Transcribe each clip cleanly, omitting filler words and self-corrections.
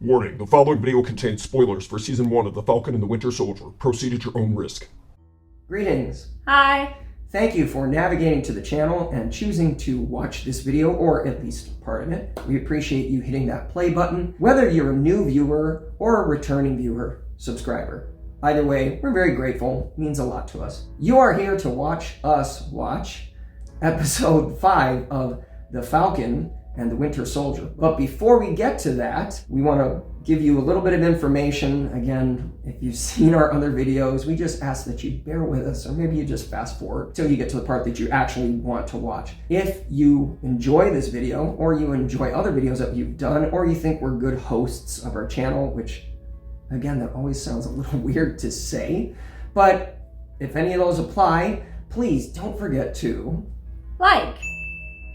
Warning, the following video contains spoilers for Season 1 of The Falcon and the Winter Soldier. Proceed at your own risk. Greetings. Hi. Thank you for navigating to the channel and choosing to watch this video, or at least part of it. We appreciate you hitting that play button, whether you're a new viewer or a returning viewer, subscriber. Either way, we're very grateful. It means a lot to us. You are here to watch us watch episode 5 of The Falcon and the Winter Soldier. But before we get to that, we want to give you a little bit of information. Again, if you've seen our other videos, we just ask that you bear with us, or maybe you just fast forward till you get to the part that you actually want to watch. If you enjoy this video, or you enjoy other videos that you've done, or you think we're good hosts of our channel, which, again, that always sounds a little weird to say, but if any of those apply, please don't forget to like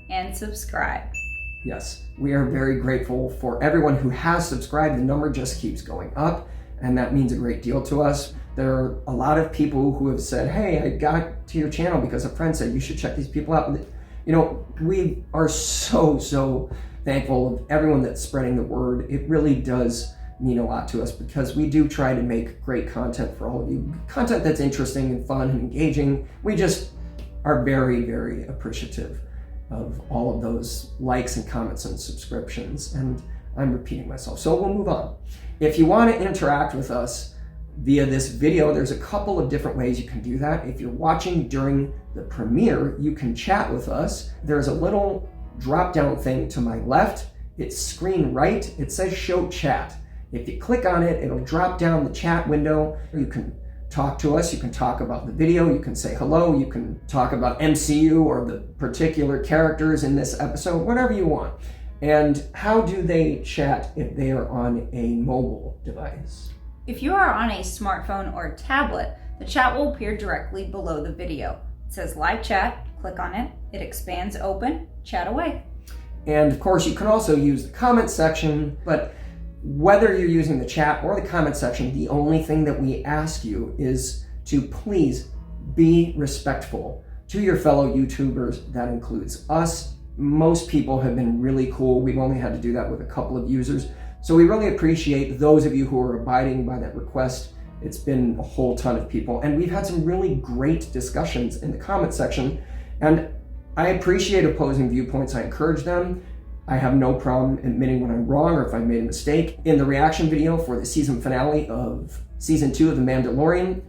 and subscribe. Yes, we are very grateful for everyone who has subscribed. The number just keeps going up, and that means a great deal to us. There are a lot of people who have said, hey, I got to your channel because a friend said you should check these people out. You know, we are so thankful of everyone that's spreading the word. It really does mean a lot to us because we do try to make great content for all of you. Content that's interesting and fun and engaging. We just are very appreciative of all of those likes and comments and subscriptions, and I'm repeating myself, so we'll move on. If you want to interact with us via this video, there's a couple of different ways you can do that. If you're watching during the premiere, you can chat with us. There's a little drop-down thing to my left. It's screen right. It says show chat. If you click on it, it'll drop down the chat window. You can talk to us, you can talk about the video, you can say hello, you can talk about MCU or the particular characters in this episode, whatever you want. And how do they chat if they are on a mobile device? If you are on a smartphone or tablet, the chat will appear directly below the video. It says live chat, click on it, it expands open, chat away. And of course, you can also use the comment section, but whether you're using the chat or the comment section, the only thing that we ask you is to please be respectful to your fellow YouTubers. That includes us. Most people have been really cool. We've only had to do that with a couple of users. So we really appreciate those of you who are abiding by that request. It's been a whole ton of people, and we've had some really great discussions in the comment section, and I appreciate opposing viewpoints. I encourage them. I have no problem admitting when I'm wrong or if I made a mistake. In the reaction video for the season finale of Season 2 of The Mandalorian,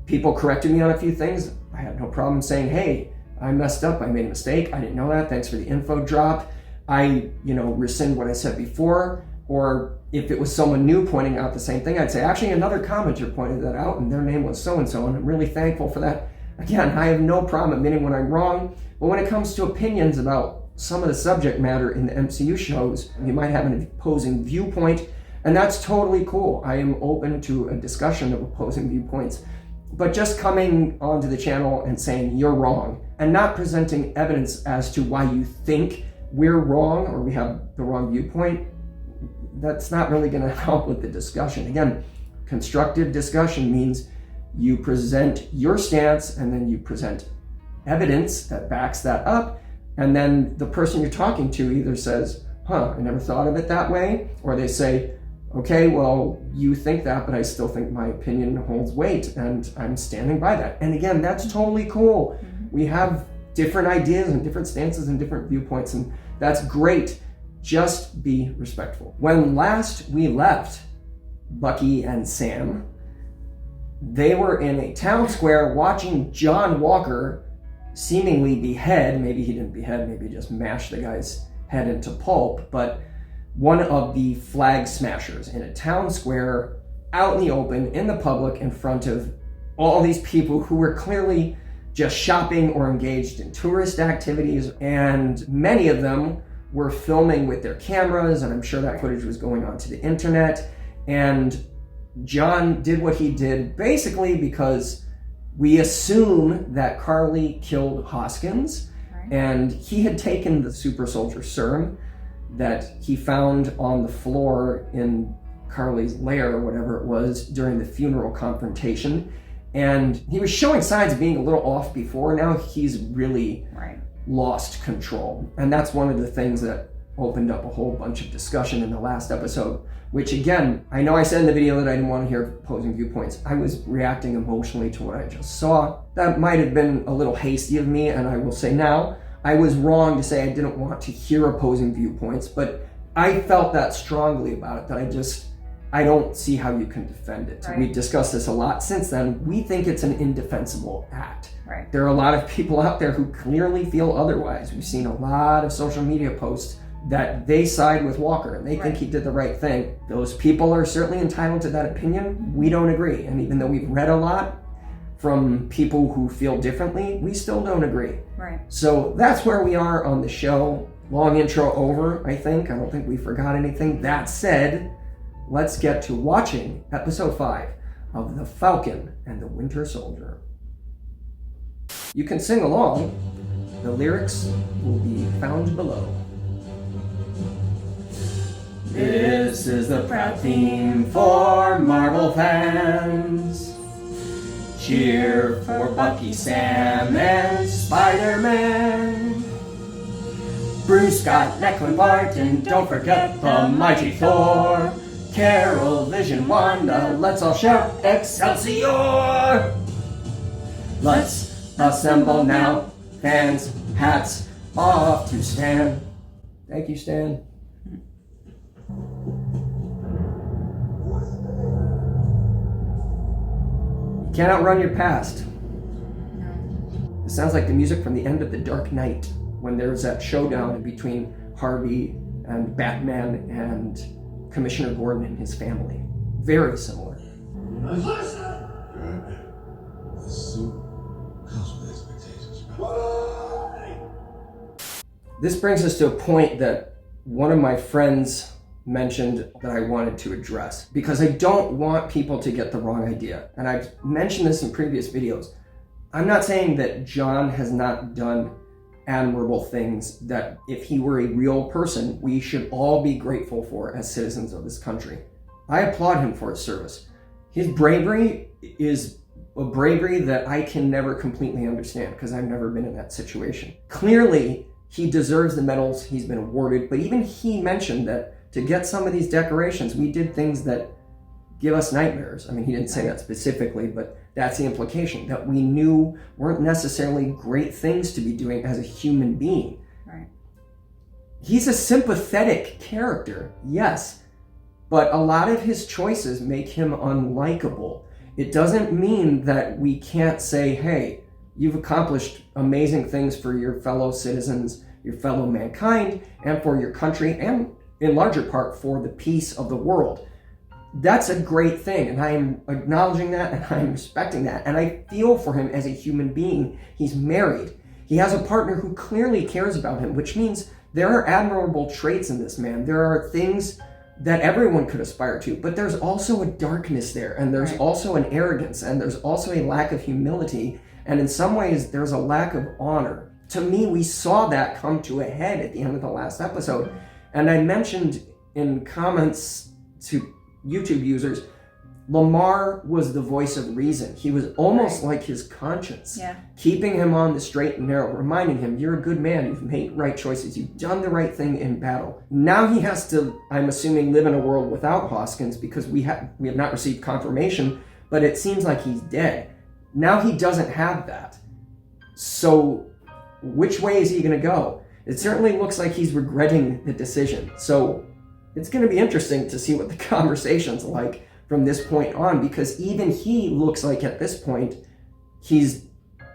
people corrected me on a few things. I had no problem saying, hey, I messed up, I made a mistake, I didn't know that, thanks for the info drop. I, rescind what I said before. Or if it was someone new pointing out the same thing, I'd say, actually, another commenter pointed that out and their name was so-and-so, and I'm really thankful for that. Again, I have no problem admitting when I'm wrong, but when it comes to opinions about some of the subject matter in the MCU shows, you might have an opposing viewpoint, and that's totally cool. I am open to a discussion of opposing viewpoints, but just coming onto the channel and saying you're wrong and not presenting evidence as to why you think we're wrong or we have the wrong viewpoint, that's not really going to help with the discussion. Again, constructive discussion means you present your stance and then you present evidence that backs that up. And then the person you're talking to either says, I never thought of it that way, or they say, okay, well, you think that, but I still think my opinion holds weight, and I'm standing by that. And again, that's totally cool. We have different ideas and different stances and different viewpoints, and that's great. Just be respectful. When last we left Bucky and Sam, they were in a town square watching John Walker seemingly behead, maybe he didn't behead, maybe he just mashed the guy's head into pulp, but one of the flag smashers in a town square out in the open, in the public, in front of all these people who were clearly just shopping or engaged in tourist activities, and many of them were filming with their cameras, and I'm sure that footage was going onto the internet, and John did what he did basically because we assume that Carly killed Hoskins, and he had taken the super soldier serum that he found on the floor in Carly's lair, or whatever it was, during the funeral confrontation. And he was showing signs of being a little off before. Now he's really lost control. And that's one of the things that opened up a whole bunch of discussion in the last episode, which again, I know I said in the video that I didn't want to hear opposing viewpoints. I was reacting emotionally to what I just saw. That might have been a little hasty of me, and I will say now, I was wrong to say I didn't want to hear opposing viewpoints, but I felt that strongly about it, that I don't see how you can defend it. Right. We've discussed this a lot since then. We think it's an indefensible act. Right. There are a lot of people out there who clearly feel otherwise. We've seen a lot of social media posts that they side with Walker and they think he did the right thing. Those people are certainly entitled to that opinion. We don't agree. And even though we've read a lot from people who feel differently, we still don't agree. Right. So that's where we are on the show. Long intro over, I think. I don't think we forgot anything. That said, let's get to watching episode 5 of The Falcon and the Winter Soldier. You can sing along. The lyrics will be found below. This is the proud theme for Marvel fans. Cheer for Bucky, Sam, and Spider-Man. Bruce, Scott, Eklund, Bart, and don't forget the mighty Thor. Carol, Vision, Wanda, let's all shout Excelsior! Let's assemble now, fans, hats off to Stan. Thank you, Stan. You can't outrun your past. No. It sounds like the music from the end of The Dark Knight, when there was that showdown between Harvey and Batman and Commissioner Gordon and his family. Very similar. Good. The suit comes with expectations, bro. This brings us to a point that one of my friends mentioned that I wanted to address, because I don't want people to get the wrong idea. And I've mentioned this in previous videos. I'm not saying that John has not done admirable things that if he were a real person, we should all be grateful for as citizens of this country. I applaud him for his service. His bravery is a bravery that I can never completely understand because I've never been in that situation. Clearly, he deserves the medals he's been awarded, but even he mentioned that to get some of these decorations, we did things that give us nightmares. I mean, he didn't say that specifically, but that's the implication, that we knew weren't necessarily great things to be doing as a human being. Right. He's a sympathetic character, yes, but a lot of his choices make him unlikable. It doesn't mean that we can't say, hey, you've accomplished amazing things for your fellow citizens, your fellow mankind, and for your country, and in larger part for the peace of the world. That's a great thing, and I am acknowledging that, and I am respecting that, and I feel for him as a human being. He's married. He has a partner who clearly cares about him, which means there are admirable traits in this man. There are things that everyone could aspire to, but there's also a darkness there, and there's also an arrogance, and there's also a lack of humility, and in some ways, there's a lack of honor. To me, we saw that come to a head at the end of the last episode, and I mentioned in comments to YouTube users, Lamar was the voice of reason. He was almost like his conscience, keeping him on the straight and narrow, reminding him, you're a good man, you've made right choices, you've done the right thing in battle. Now he has to, I'm assuming, live in a world without Hoskins because we have not received confirmation, but it seems like he's dead. Now he doesn't have that. So which way is he going to go? It certainly looks like he's regretting the decision. So it's going to be interesting to see what the conversation's like from this point on, because even he looks like at this point, he's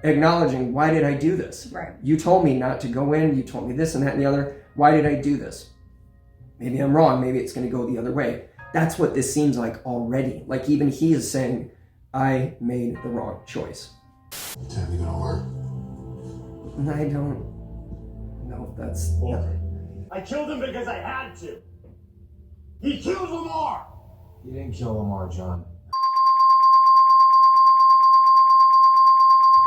acknowledging, why did I do this? Right. You told me not to go in, you told me this and that and the other. Why did I do this? Maybe I'm wrong, maybe it's going to go the other way. That's what this seems like already. Like even he is saying, I made the wrong choice. What time you gonna work? And I don't know if that's... Walker. I killed him because I had to. He killed Lamar! You didn't kill Lamar, John.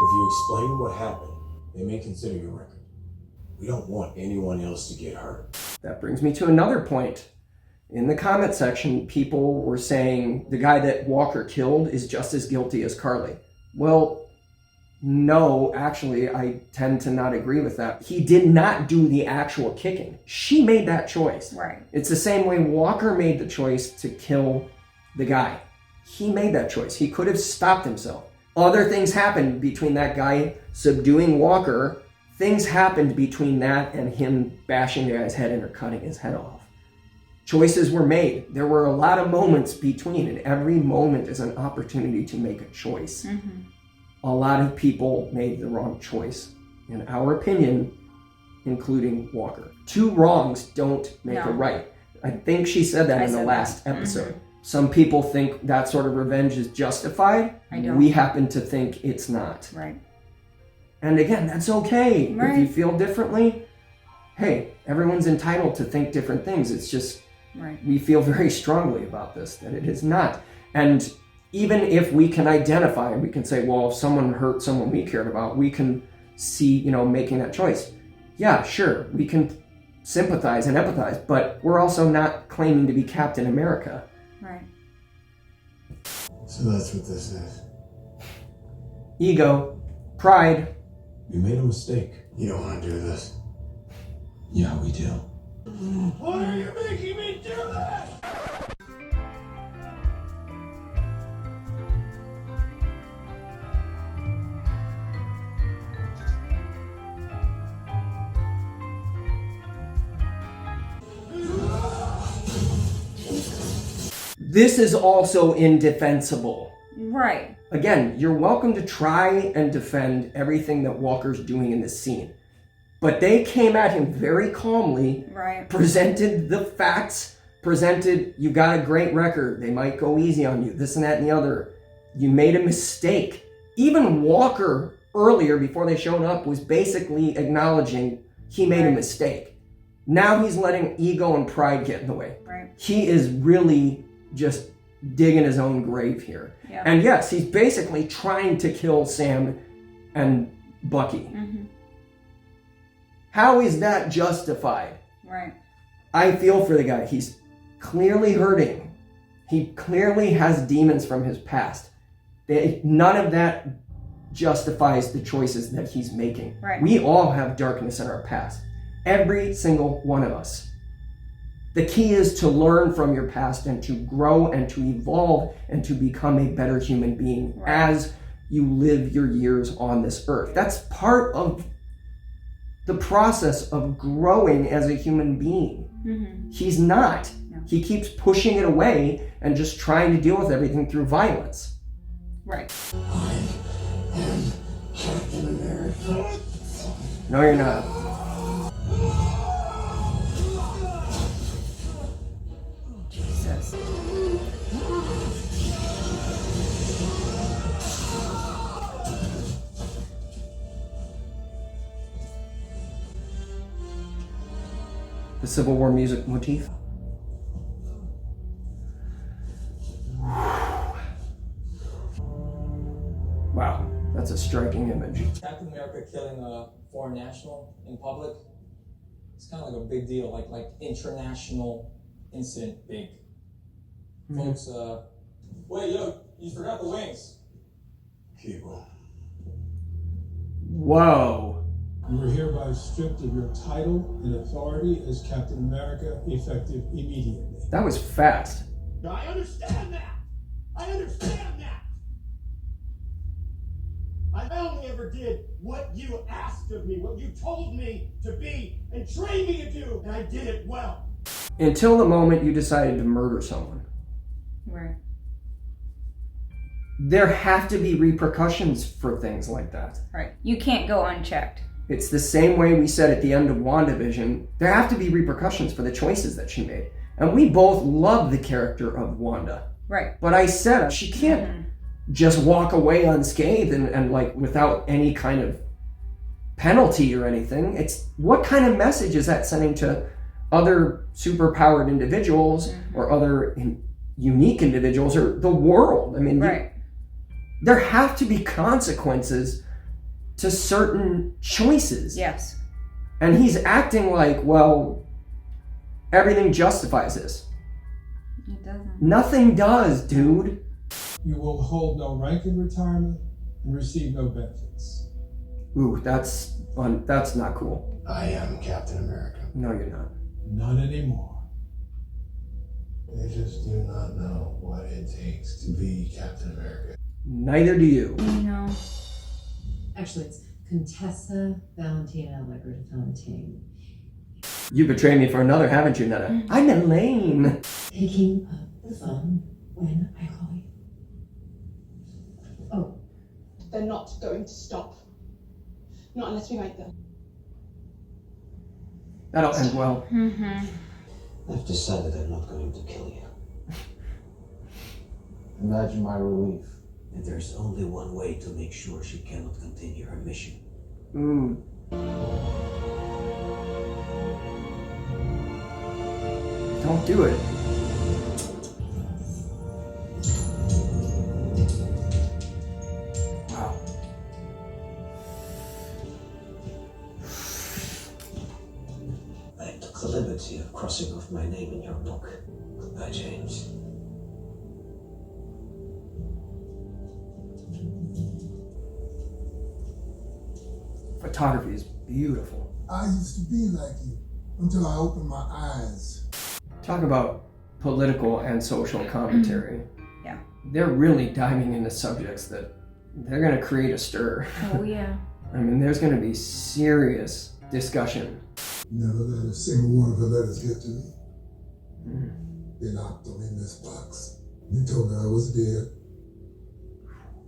If you explain what happened, they may consider your record. We don't want anyone else to get hurt. That brings me to another point. In the comment section, people were saying the guy that Walker killed is just as guilty as Carly. Well, No, actually, I tend to not agree with that. He did not do the actual kicking. She made that choice. Right. It's the same way Walker made the choice to kill the guy. He made that choice. He could have stopped himself. Other things happened between that guy subduing Walker. Things happened between that and him bashing the guy's head in or cutting his head off. Choices were made. There were a lot of moments between, and every moment is an opportunity to make a choice. Mm-hmm. A lot of people made the wrong choice, in our opinion, including Walker. Two wrongs don't make a right. I think she said that in the last episode. Mm-hmm. Some people think that sort of revenge is justified. I don't. We happen to think it's not. Right. And again, that's okay. Right. If you feel differently, hey, everyone's entitled to think different things. It's just, right. we feel very strongly about this, that it is not. And even if we can identify and we can say, well, if someone hurt someone we cared about, we can see, making that choice. Yeah, sure, we can sympathize and empathize, but we're also not claiming to be Captain America. Right. So that's what this is. Ego, pride. You made a mistake. You don't want to do this. Yeah, we do. Why are you making me do that? This is also indefensible. Right. Again, you're welcome to try and defend everything that Walker's doing in this scene. But they came at him very calmly, Right. presented the facts, presented, you got a great record, they might go easy on you, this and that and the other. You made a mistake. Even Walker, earlier, before they showed up, was basically acknowledging he made a mistake. Now he's letting ego and pride get in the way. Right. He is really just digging his own grave here. Yeah. And yes, he's basically trying to kill Sam and Bucky. Mm-hmm. How is that justified? Right. I feel for the guy. He's clearly hurting. He clearly has demons from his past. None of that justifies the choices that he's making. Right. We all have darkness in our past. Every single one of us. The key is to learn from your past and to grow and to evolve and to become a better human being as you live your years on this earth. That's part of the process of growing as a human being. Mm-hmm. He's not. No. He keeps pushing it away and just trying to deal with everything through violence. Right. No, you're not. Jesus. The Civil War music motif. Wow, that's a striking image. Captain America killing a foreign national in public, it's kind of like a big deal, like international incident big. Folks, wait, yo, you forgot the wings. People. Whoa. You are hereby stripped of your title and authority as Captain America, effective immediately. That was fast. Now, I understand that. I understand that. I only ever did what you asked of me, what you told me to be and trained me to do, and I did it well. Until the moment you decided to murder someone. Right. There have to be repercussions for things like that. Right. You can't go unchecked. It's the same way we said at the end of WandaVision, there have to be repercussions for the choices that she made. And we both love the character of Wanda. Right. But I said she can't just walk away unscathed and like without any kind of penalty or anything. It's what kind of message is that sending to other superpowered individuals or other unique individuals or the world? I mean, Right. there have to be consequences to certain choices. Yes. And he's acting like, well, everything justifies this. It doesn't. Nothing does, dude. You will hold no rank in retirement and receive no benefits. Ooh, that's not cool. I am Captain America. No, you're not. Not anymore. They just do not know what it takes to be Captain America. Neither do you. No. Actually, it's Contessa Valentina Allegra Fontaine. You betrayed me for another, haven't you, Netta? I'm Elaine. Picking up the phone when I call you. Oh, They're not going to stop. Not unless we make them. That'll end well. Mm-hmm. I've decided I'm not going to kill you. Imagine my relief. And there's only one way to make sure she cannot continue her mission. Ooh. Don't do it. Wow. I took the liberty of crossing off my name in your book. Goodbye, James. Photography is beautiful. I used to be like you until I opened my eyes. Talk about political and social commentary. Yeah. They're really diving into subjects that they're going to create a stir. Oh, yeah. I mean, there's going to be serious discussion. Never let a single one of her letters get to me. They locked them in this box. They told me I was dead.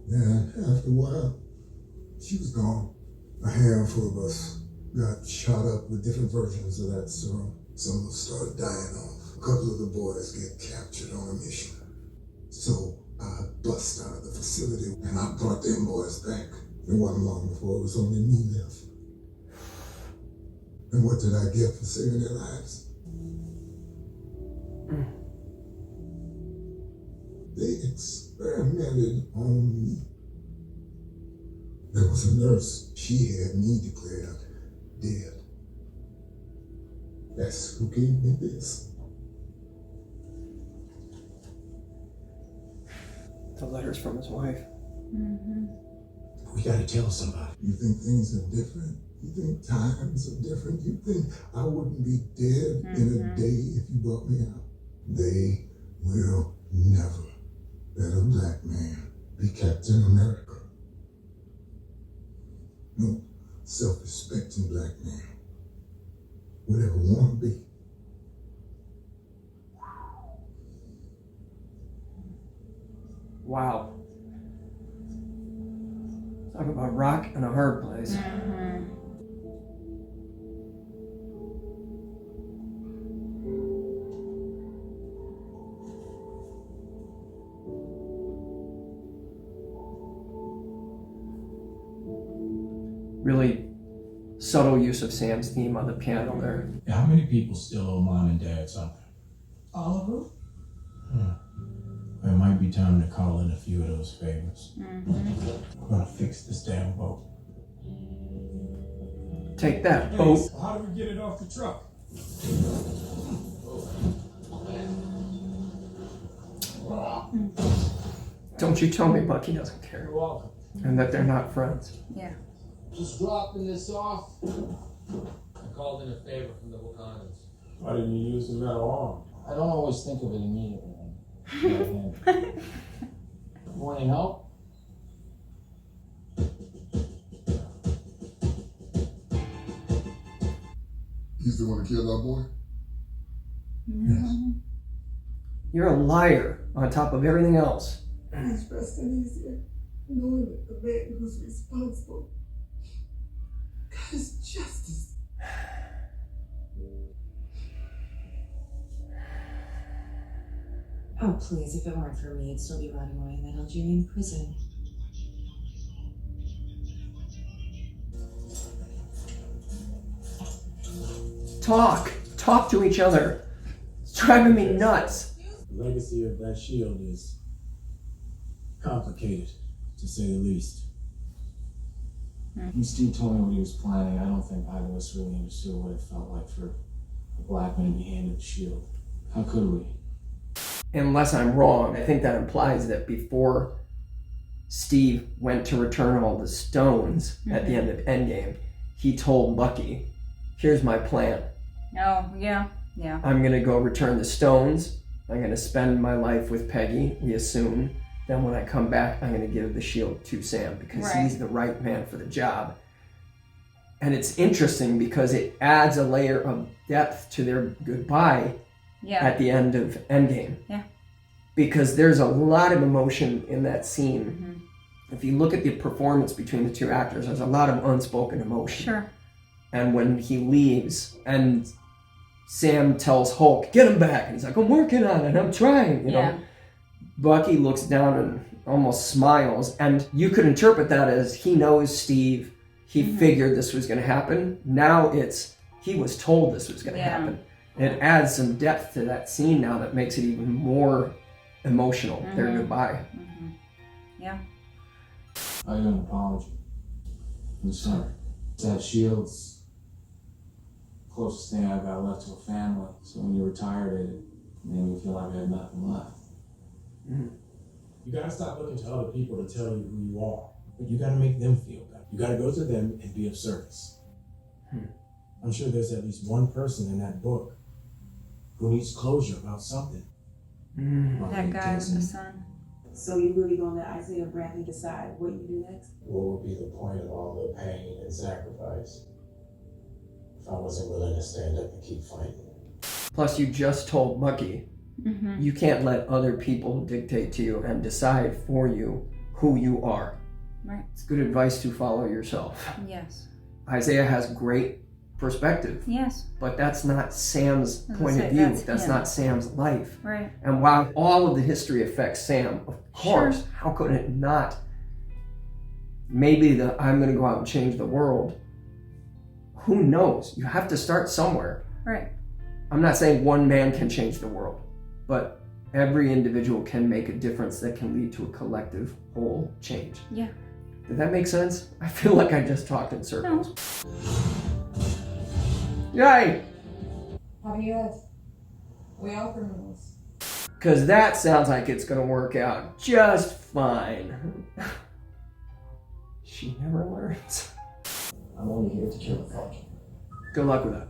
And after a while, she was gone. A handful of us got shot up with different versions of that serum. Some of us started dying off. A couple of the boys get captured on a mission. So I bust out of the facility and I brought them boys back. It wasn't long before it was only me left. And what did I get for saving their lives? They experimented on me. There was a nurse. She had me declared dead. That's who gave me this. The letters from his wife. Mm-hmm. We gotta tell somebody. You think things are different? You think times are different? You think I wouldn't be dead in a day if you brought me out? They will never let a black man be Captain America. No self-respecting black man would ever want to be. Wow. Talk about rock and a hard place. Mm-hmm. Really subtle use of Sam's theme on the piano there. How many people still owe mom and dad something? all of them? It might be time to call in a few of those favors. Mm-hmm. We're gonna fix this damn boat. Take that, Hey, boat. so how do we get it off the truck? Don't you tell me Bucky doesn't care. You're welcome. And that they're not friends. Yeah. Just dropping this off. I called in a favor from the Wakandans. Why didn't you use the metal arm? I don't always think of it immediately. Want any help? He's the one who killed our boy? Mm-hmm. You're a liar on top of everything else. It's best and easier knowing that the man who's responsible got his justice. Oh, please, if it weren't for me, I'd still be rotting away in that Algerian prison. Talk to each other. It's driving me nuts. The legacy of that shield is complicated, to say the least. When Steve told me what he was planning, I don't think either of us really understood what it felt like for a black man to be handed the shield. How could we? Unless I'm wrong, I think that implies that before Steve went to return all the stones at the end of Endgame, he told Bucky, here's my plan. Oh, yeah. I'm going to go return the stones. I'm going to spend my life with Peggy, we assume. Then when I come back, I'm going to give the shield to Sam because he's the right man for the job. And it's interesting because it adds a layer of depth to their goodbye at the end of Endgame. Yeah. Because there's a lot of emotion in that scene. If you look at the performance between the two actors, there's a lot of unspoken emotion. Sure. And when he leaves and Sam tells Hulk, get him back. And he's like, I'm working on it. I'm trying. You know, Bucky looks down and almost smiles. And you could interpret that as he knows Steve. He figured this was going to happen. Now it's, he was told this was going to happen. It adds some depth to that scene now that makes it even more emotional. Their goodbye. Yeah. I owe you an apology. I'm sorry. That shield's closest thing I've got left to a family. So when you retired, it made me feel like I had nothing left. You gotta stop looking to other people to tell you who you are. But you gotta make them feel better. You gotta go to them and be of service. I'm sure there's at least one person in that book who needs closure about something. That guy with the son. So you really gonna let Isaiah Bradley decide what you do next? What would be the point of all the pain and sacrifice if I wasn't willing to stand up and keep fighting? Plus, you just told Bucky, you can't let other people dictate to you and decide for you who you are. Right. It's good advice to follow yourself. Yes. Isaiah has great perspective. Yes. But that's not Sam's point of view. That's not Sam's life. Right. And while all of the history affects Sam, of course, how could it not? Maybe I'm going to go out and change the world. Who knows? You have to start somewhere. Right. I'm not saying one man can change the world, but every individual can make a difference that can lead to a collective whole change. Yeah. Did that make sense? I feel like I just talked in circles. Yay! How do you guys? We all criminals. Because that sounds like it's going to work out just fine. She never learns. I'm only here to kill the Falcon. Good luck with that.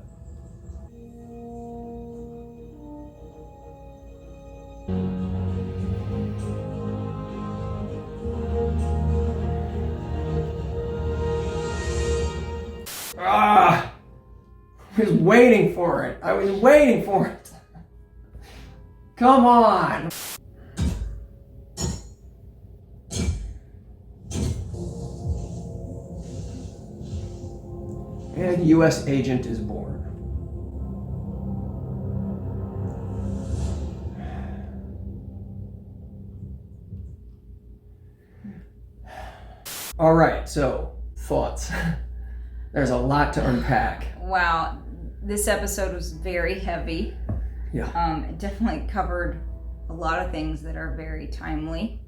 I was waiting for it. Come on. And U.S. agent is born. All right, so thoughts. There's a lot to unpack. Wow, this episode was very heavy. Yeah. It definitely covered a lot of things that are very timely.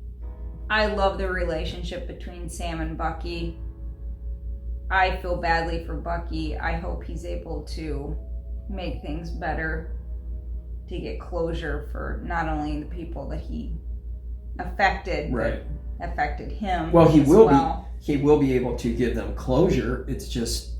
I love the relationship between Sam and Bucky. I feel badly for Bucky. I hope he's able to make things better, to get closure for not only the people that he affected, right, but affected him. Well, he will be able to give them closure. It's just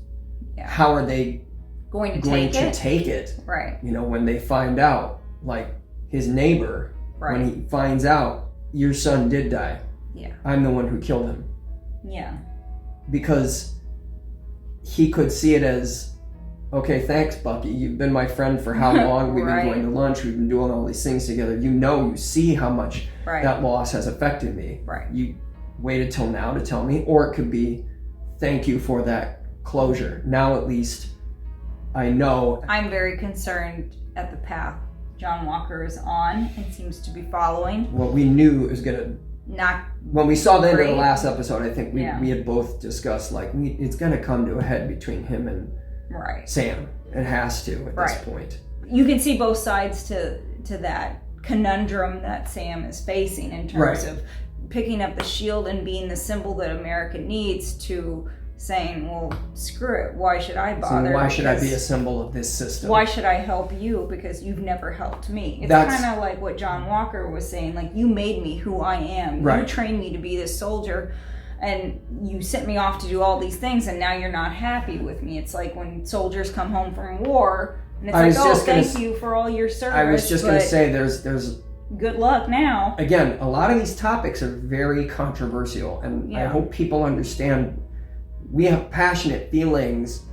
how are they going to take it? Right. You know, when they find out, like his neighbor, when he finds out your son did die. Yeah. I'm the one who killed him. Yeah. Because he could see it as, okay, thanks, Bucky. You've been my friend for how long? We've been going to lunch. We've been doing all these things together. You see how much that loss has affected me. Right. You waited till now to tell me. Or it could be, thank you for that closure. Now at least I know. I'm very concerned at the path John Walker is on and seems to be following. What we knew is going to... When we saw the end of the last episode, I think we had both discussed, like, it's going to come to a head between him and Sam. It has to at this point. You can see both sides to that conundrum that Sam is facing in terms of picking up the shield and being the symbol that America needs, to saying, well, screw it, why should I So bother? why should I be a symbol of this system? Why should I help you because you've never helped me? It's That's- kind of like what John Walker was saying, like, you made me who I am. Right. You trained me to be this soldier, and you sent me off to do all these things, and now you're not happy with me. It's like when soldiers come home from war, and it's I was like, oh, just gonna thank you for all your service. I was just going to but say there's good luck now. again, a lot of these topics are very controversial, and I Yeah. hope people understand we have passionate feelings,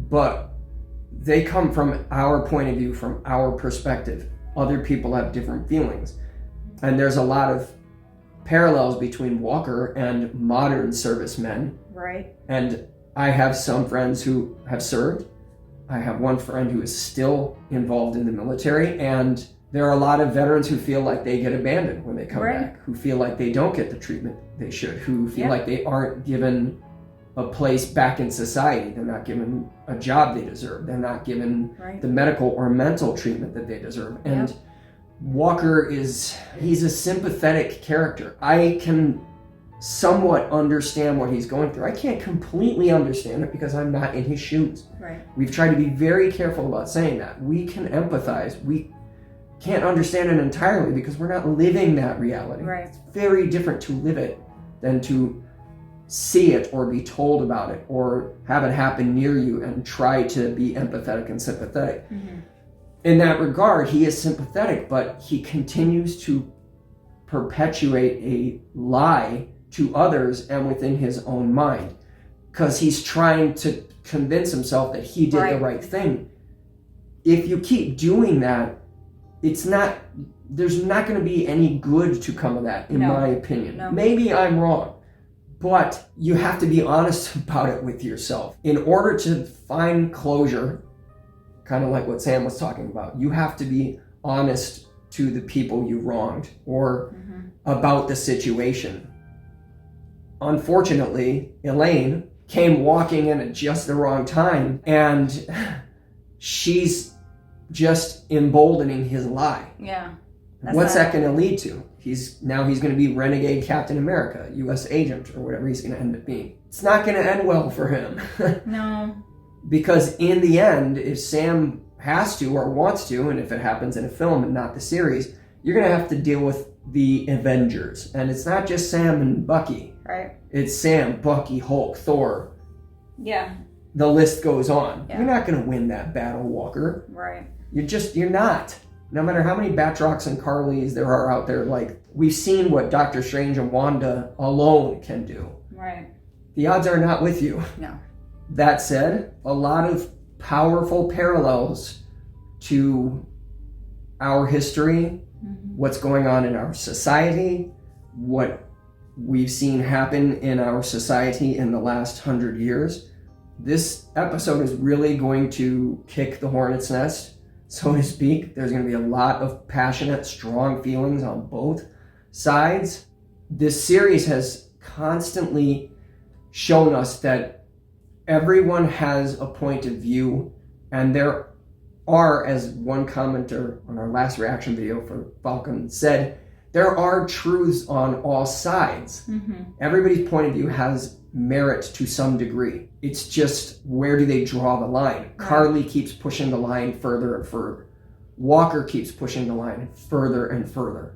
but they come from our point of view, from our perspective. Other people have different feelings. And there's a lot of parallels between Walker and modern servicemen. Right. And I have some friends who have served. I have one friend who is still involved in the military, and there are a lot of veterans who feel like they get abandoned when they come Right. back, who feel like they don't get the treatment they should, who feel Yeah. like they aren't given a place back in society. They're not given a job they deserve. They're not given Right. the medical or mental treatment that they deserve. And Yep. Walker he's a sympathetic character. I can somewhat understand what he's going through. I can't completely understand it because I'm not in his shoes. Right. We've tried to be very careful about saying that. We can empathize. We can't understand it entirely because we're not living that reality. Right. It's very different to live it than to see it or be told about it or have it happen near you and try to be empathetic and sympathetic. Mm-hmm. In that regard, he is sympathetic, but he continues to perpetuate a lie to others and within his own mind because he's trying to convince himself that he did the right thing. If you keep doing that, there's not going to be any good to come of that, in my opinion. No. Maybe I'm wrong, but you have to be honest about it with yourself. In order to find closure, kind of like what Sam was talking about, you have to be honest to the people you wronged or about the situation. Unfortunately, Elaine came walking in at just the wrong time, and she's just emboldening his lie. Yeah. What's that going to lead to? He's going to be renegade Captain America, U.S. agent, or whatever he's going to end up being. It's not going to end well for him. No. Because in the end, if Sam has to or wants to, and if it happens in a film and not the series, you're going to have to deal with the Avengers. And it's not just Sam and Bucky. Right. It's Sam, Bucky, Hulk, Thor. Yeah. The list goes on. Yeah. You're not going to win that battle, Walker. Right. You're not. No matter how many Batrocks and Carlys there are out there, like, we've seen what Doctor Strange and Wanda alone can do. Right. The odds are not with you. No. That said, a lot of powerful parallels to our history, what's going on in our society, what we've seen happen in our society in the last 100 years. This episode is really going to kick the hornet's nest, so to speak. There's going to be a lot of passionate, strong feelings on both sides. This series has constantly shown us that everyone has a point of view, and there are, as one commenter on our last reaction video for Falcon said, there are truths on all sides. Everybody's point of view has merit to some degree. It's just, where do they draw the line? Right. Carly keeps pushing the line further and further. Walker keeps pushing the line further and further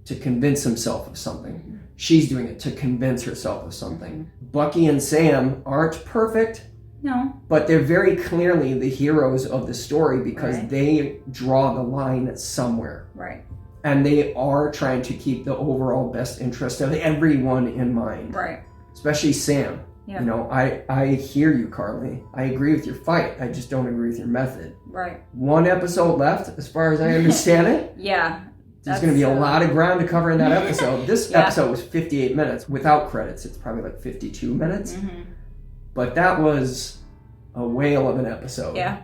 to convince himself of something. She's doing it to convince herself of something. Bucky and Sam aren't perfect. No. But they're very clearly the heroes of the story because they draw the line somewhere. Right. And they are trying to keep the overall best interest of everyone in mind. Right. Especially Sam. Yeah. You know, I hear you, Carly. I agree with your fight. I just don't agree with your method. Right. One episode left, as far as I understand it. Yeah. There's going to be a lot of ground to cover in that episode. This episode was 58 minutes. Without credits, it's probably like 52 minutes. But that was a whale of an episode. Yeah.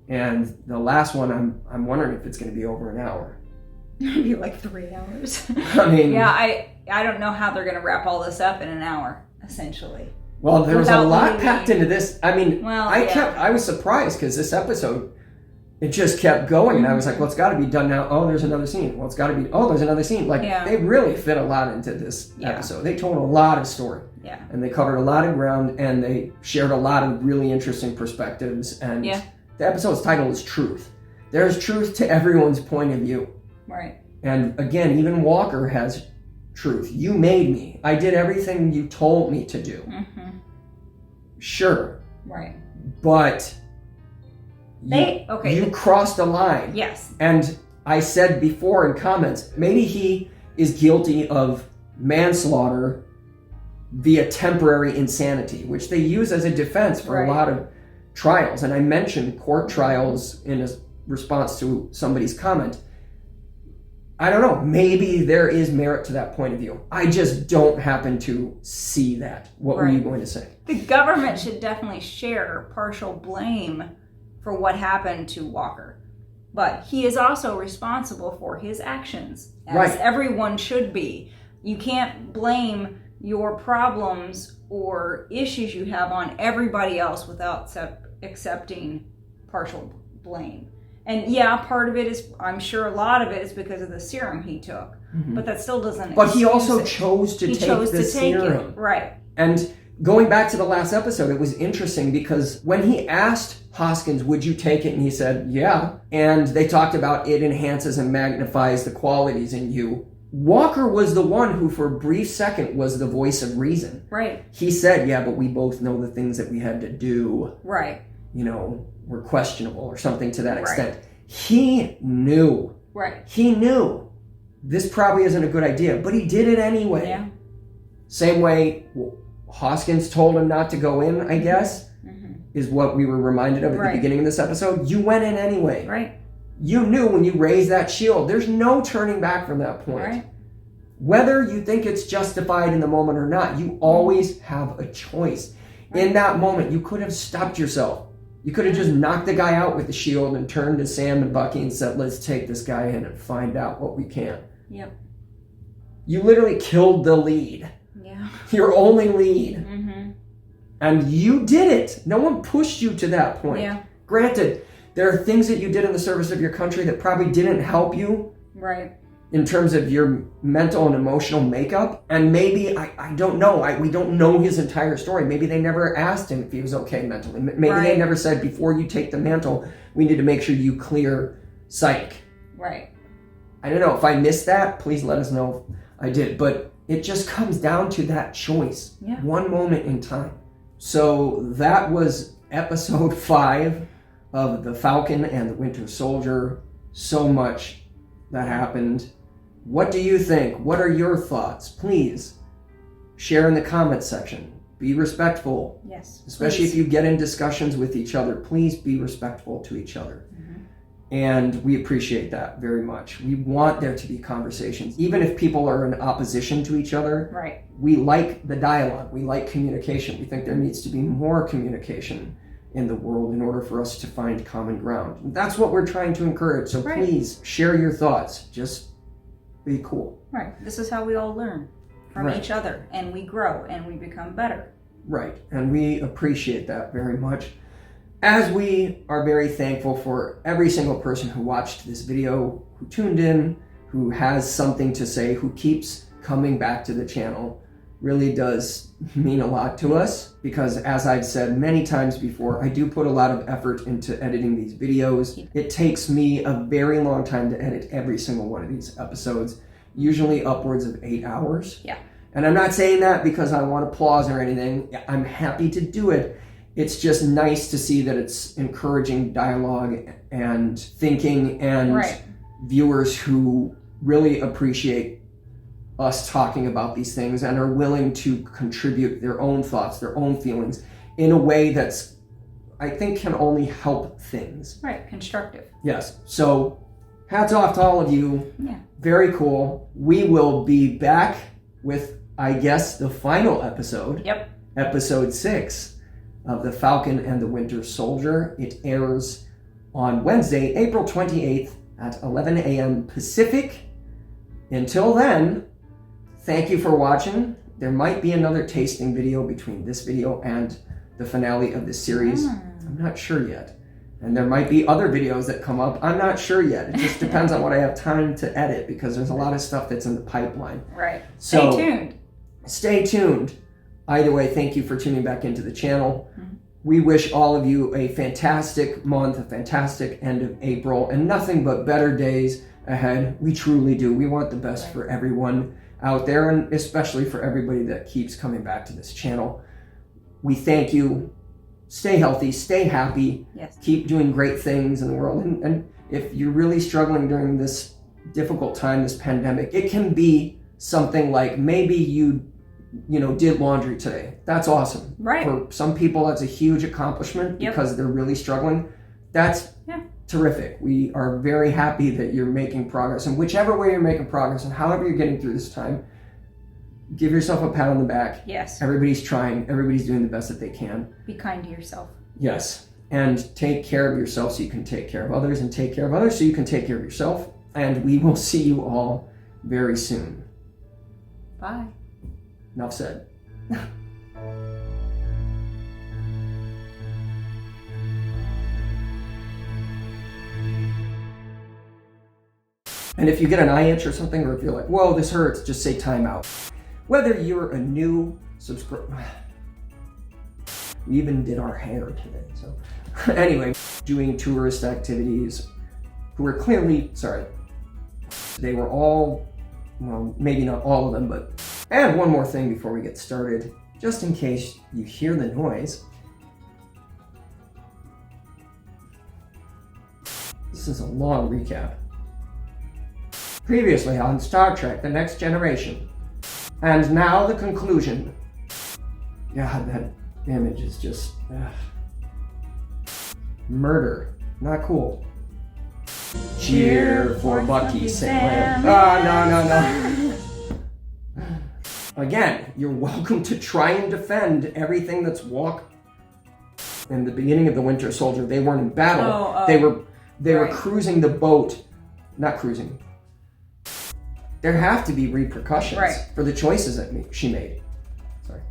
And the last one, I'm wondering if it's going to be over an hour. Maybe like 3 hours. I mean... Yeah, I don't know how they're going to wrap all this up in an hour, essentially. Well, there was a lot packed into this. I mean, well, I was surprised because this episode, it just kept going, and I was like, well, it's got to be done now. Oh, there's another scene. Well, it's got to be, oh, there's another scene. Like, they really fit a lot into this episode. They told a lot of story. Yeah. And they covered a lot of ground, and they shared a lot of really interesting perspectives. And the episode's title is Truth. There's truth to everyone's point of view. Right. And again, even Walker has truth. You made me. I did everything you told me to do. Mm-hmm. Sure. Right. But you crossed a line. Yes. And I said before in comments, maybe he is guilty of manslaughter via temporary insanity, which they use as a defense for a lot of trials. And I mentioned court trials in a response to somebody's comment. I don't know. Maybe there is merit to that point of view. I just don't happen to see that. What were you going to say? The government should definitely share partial blame for what happened to Walker. But he is also responsible for his actions, as everyone should be. You can't blame your problems or issues you have on everybody else without accepting partial blame. And yeah, part of it is, I'm sure a lot of it is because of the serum he took, but that still doesn't. But he also chose to take the serum. Right. And going back to the last episode, it was interesting because when he asked Hoskins, would you take it? And he said, yeah. And they talked about it enhances and magnifies the qualities in you. Walker was the one who, for a brief second, was the voice of reason. Right. He said, yeah, but we both know the things that we had to do. Right. Were questionable or something to that extent. He knew. Right. He knew this probably isn't a good idea, but he did it anyway. Yeah. Same way Hoskins told him not to go in, I guess, is what we were reminded of at the beginning of this episode. You went in anyway. Right. You knew when you raised that shield, there's no turning back from that point. Right. Whether you think it's justified in the moment or not, you always have a choice. In that moment, you could have stopped yourself. You could have just knocked the guy out with the shield and turned to Sam and Bucky and said, let's take this guy in and find out what we can. Yep. You literally killed the lead. Yeah. Your only lead. Mm-hmm. And you did it. No one pushed you to that point. Yeah. Granted, there are things that you did in the service of your country that probably didn't help you. Right. In terms of your mental and emotional makeup. And maybe, I don't know, we don't know his entire story. Maybe they never asked him if he was okay mentally. Maybe they never said, before you take the mantle, we need to make sure you clear psych. Right. I don't know. If I missed that, please let us know if I did. But it just comes down to that choice. Yeah. One moment in time. So that was episode 5 of The Falcon and the Winter Soldier. So much that happened. What do you think? What are your thoughts? Please share in the comments section. Be respectful. Yes. Especially if you get in discussions with each other. Please be respectful to each other. Mm-hmm. And we appreciate that very much. We want there to be conversations. Even if people are in opposition to each other. Right. We like the dialogue. We like communication. We think there needs to be more communication in the world in order for us to find common ground. And that's what we're trying to encourage. So please share your thoughts. Just be cool. Right. This is how we all learn from each other, and we grow and we become better. Right. And we appreciate that very much. As we are very thankful for every single person who watched this video, who tuned in, who has something to say, who keeps coming back to the channel. Really does mean a lot to us, because as I've said many times before, I do put a lot of effort into editing these videos. It takes me a very long time to edit every single one of these episodes, usually upwards of 8 hours. Yeah. And I'm not saying that because I want applause or anything. I'm happy to do it. It's just nice to see that it's encouraging dialogue and thinking and viewers who really appreciate us talking about these things and are willing to contribute their own thoughts, their own feelings in a way that's, I think, can only help things. Right, constructive. Yes. So hats off to all of you. Yeah. Very cool. We will be back with, I guess, the final episode. Yep. Episode 6 of The Falcon and the Winter Soldier. It airs on Wednesday, April 28th at 11 a.m. Pacific. Until then, thank you for watching. There might be another tasting video between this video and the finale of this series. I'm not sure yet. And there might be other videos that come up. I'm not sure yet. It just depends on what I have time to edit because there's a lot of stuff that's in the pipeline. Right. So, stay tuned. Stay tuned. Either way, thank you for tuning back into the channel. We wish all of you a fantastic month, a fantastic end of April, and nothing but better days ahead. We truly do. We want the best for everyone out there, and especially for everybody that keeps coming back to this channel. We thank you. Stay healthy, stay happy, yes. Keep doing great things in the world. And if you're really struggling during this difficult time, this pandemic, it can be something like maybe you did laundry today. That's awesome. Right. For some people, that's a huge accomplishment because they're really struggling. That's terrific. We are very happy that you're making progress. And whichever way you're making progress and however you're getting through this time, give yourself a pat on the back. Yes. Everybody's trying. Everybody's doing the best that they can. Be kind to yourself. Yes. And take care of yourself so you can take care of others, and take care of others so you can take care of yourself. And we will see you all very soon. Bye. Enough said. And if you get an eye itch or something, or if you're like, whoa, this hurts, just say time out. Whether you're a new subscriber, we even did our hair today, so. Anyway, doing tourist activities, who are clearly, they were all, well, maybe not all of them, but, and one more thing before we get started, just in case you hear the noise. This is a long recap. Previously on Star Trek: The Next Generation. And now the conclusion. God, that image is just... murder. Not cool. Cheer for Bucky, Sam. No. Again, you're welcome to try and defend everything that's In the beginning of the Winter Soldier, they weren't in battle. They were cruising the boat. Not cruising. There have to be repercussions for the choices that she made. Sorry.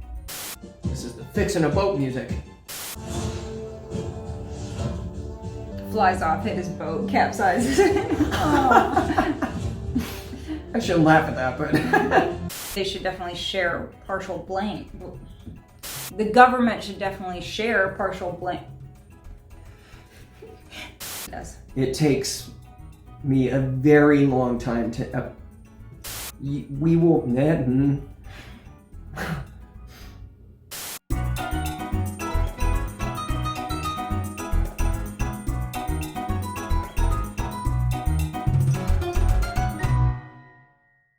This is the fixing a boat music. Flies off, hit his boat, capsizes. I shouldn't laugh at that, but... They should definitely share partial blame. The government should definitely share partial blame. Yes. It takes me a very long time to... we will...